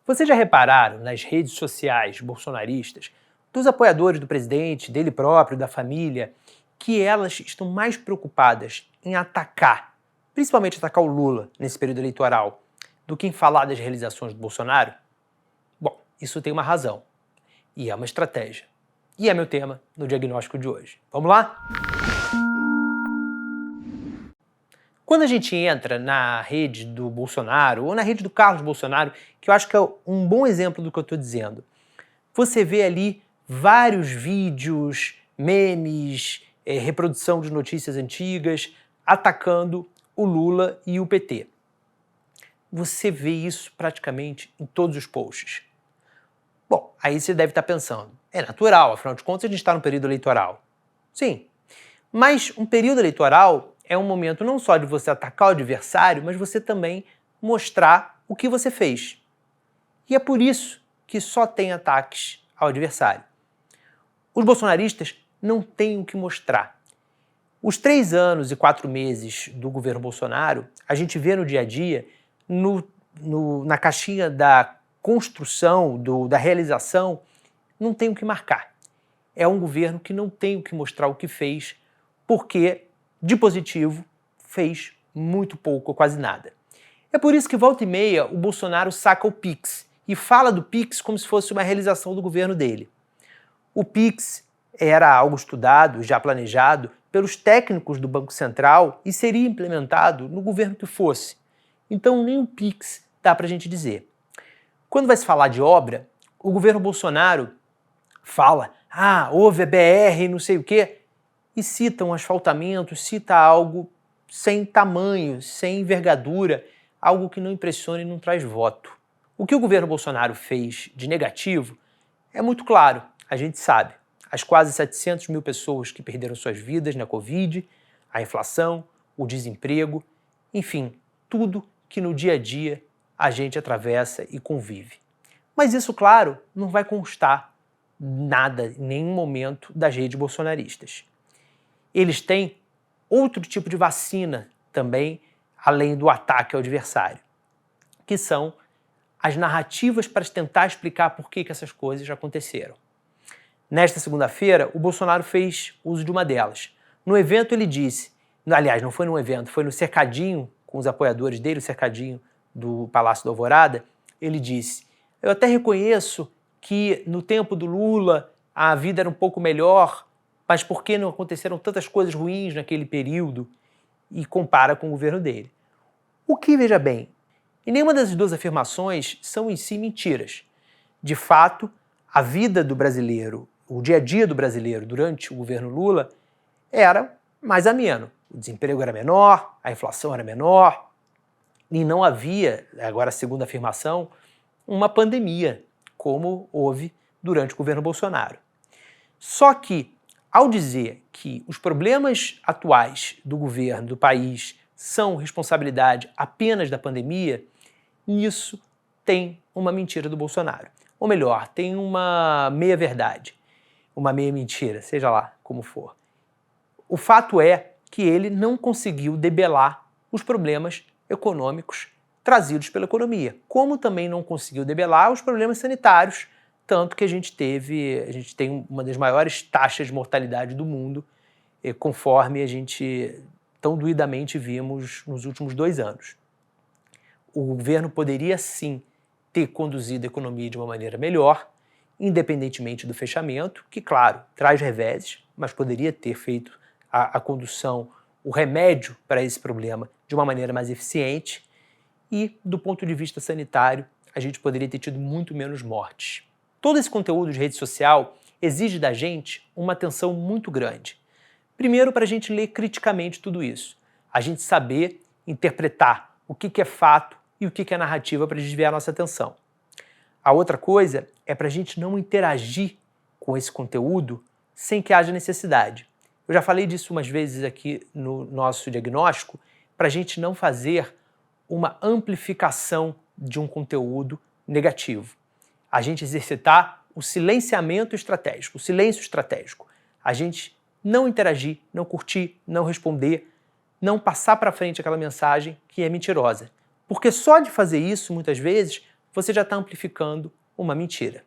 Vocês já repararam nas redes sociais bolsonaristas, dos apoiadores do presidente, dele próprio, da família, que elas estão mais preocupadas em atacar, principalmente atacar o Lula nesse período eleitoral, do que em falar das realizações do Bolsonaro? Bom, isso tem uma razão. E é uma estratégia. E é meu tema no diagnóstico de hoje. Vamos lá? Quando a gente entra na rede do Bolsonaro, ou na rede do Carlos Bolsonaro, que eu acho que é um bom exemplo do que eu estou dizendo, você vê ali vários vídeos, memes, reprodução de notícias antigas, atacando o Lula e o PT. Você vê isso praticamente em todos os posts. Bom, aí você deve estar pensando, é natural, afinal de contas a gente está no período eleitoral. Sim, mas um período eleitoral é um momento não só de você atacar o adversário, mas você também mostrar o que você fez. E é por isso que só tem ataques ao adversário. Os bolsonaristas não têm o que mostrar. Os 3 anos e 4 meses do governo Bolsonaro, a gente vê no dia a dia, na caixinha da construção, da realização, não tem o que marcar. É um governo que não tem o que mostrar o que fez, porque, de positivo, fez muito pouco ou quase nada. É por isso que, volta e meia, o Bolsonaro saca o Pix e fala do Pix como se fosse uma realização do governo dele. O Pix era algo estudado, já planejado, pelos técnicos do Banco Central e seria implementado no governo que fosse. Então, nem o Pix dá para a gente dizer. Quando vai se falar de obra, o governo Bolsonaro fala, houve a BR, não sei o quê, e cita um asfaltamento, cita algo sem tamanho, sem envergadura, algo que não impressiona e não traz voto. O que o governo Bolsonaro fez de negativo é muito claro, a gente sabe. As quase 700 mil pessoas que perderam suas vidas na Covid, a inflação, o desemprego, enfim, tudo que no dia a dia a gente atravessa e convive. Mas isso, claro, não vai constar nada em nenhum momento das redes bolsonaristas. Eles têm outro tipo de vacina também, além do ataque ao adversário, que são as narrativas para tentar explicar por que essas coisas aconteceram. Nesta segunda-feira, o Bolsonaro fez uso de uma delas. No evento ele disse, aliás, não foi num evento, foi no cercadinho com os apoiadores dele, o cercadinho do Palácio da Alvorada, ele disse, eu até reconheço que no tempo do Lula a vida era um pouco melhor, mas por que não aconteceram tantas coisas ruins naquele período? E compara com o governo dele. O que, veja bem, e nenhuma das duas afirmações são em si mentiras. De fato, a vida do brasileiro, o dia a dia do brasileiro durante o governo Lula era mais ameno. O desemprego era menor, a inflação era menor, e não havia, agora a segunda afirmação, uma pandemia, como houve durante o governo Bolsonaro. Só que, ao dizer que os problemas atuais do governo, do país, são responsabilidade apenas da pandemia, nisso tem uma mentira do Bolsonaro. Ou melhor, tem uma meia-verdade, uma meia-mentira, seja lá como for. O fato é que ele não conseguiu debelar os problemas econômicos trazidos pela economia, como também não conseguiu debelar os problemas sanitários, tanto que a gente tem uma das maiores taxas de mortalidade do mundo, conforme a gente tão doidamente vimos nos últimos 2 anos. O governo poderia sim ter conduzido a economia de uma maneira melhor, independentemente do fechamento, que claro, traz reveses, mas poderia ter feito a condução, o remédio para esse problema de uma maneira mais eficiente e, do ponto de vista sanitário, a gente poderia ter tido muito menos mortes. Todo esse conteúdo de rede social exige da gente uma atenção muito grande. Primeiro, para a gente ler criticamente tudo isso, a gente saber interpretar o que é fato e o que é narrativa para desviar a nossa atenção. A outra coisa é para a gente não interagir com esse conteúdo sem que haja necessidade. Eu já falei disso umas vezes aqui no nosso diagnóstico, para a gente não fazer uma amplificação de um conteúdo negativo. A gente exercitar o silenciamento estratégico, o silêncio estratégico. A gente não interagir, não curtir, não responder, não passar para frente aquela mensagem que é mentirosa. Porque só de fazer isso, muitas vezes, você já está amplificando uma mentira.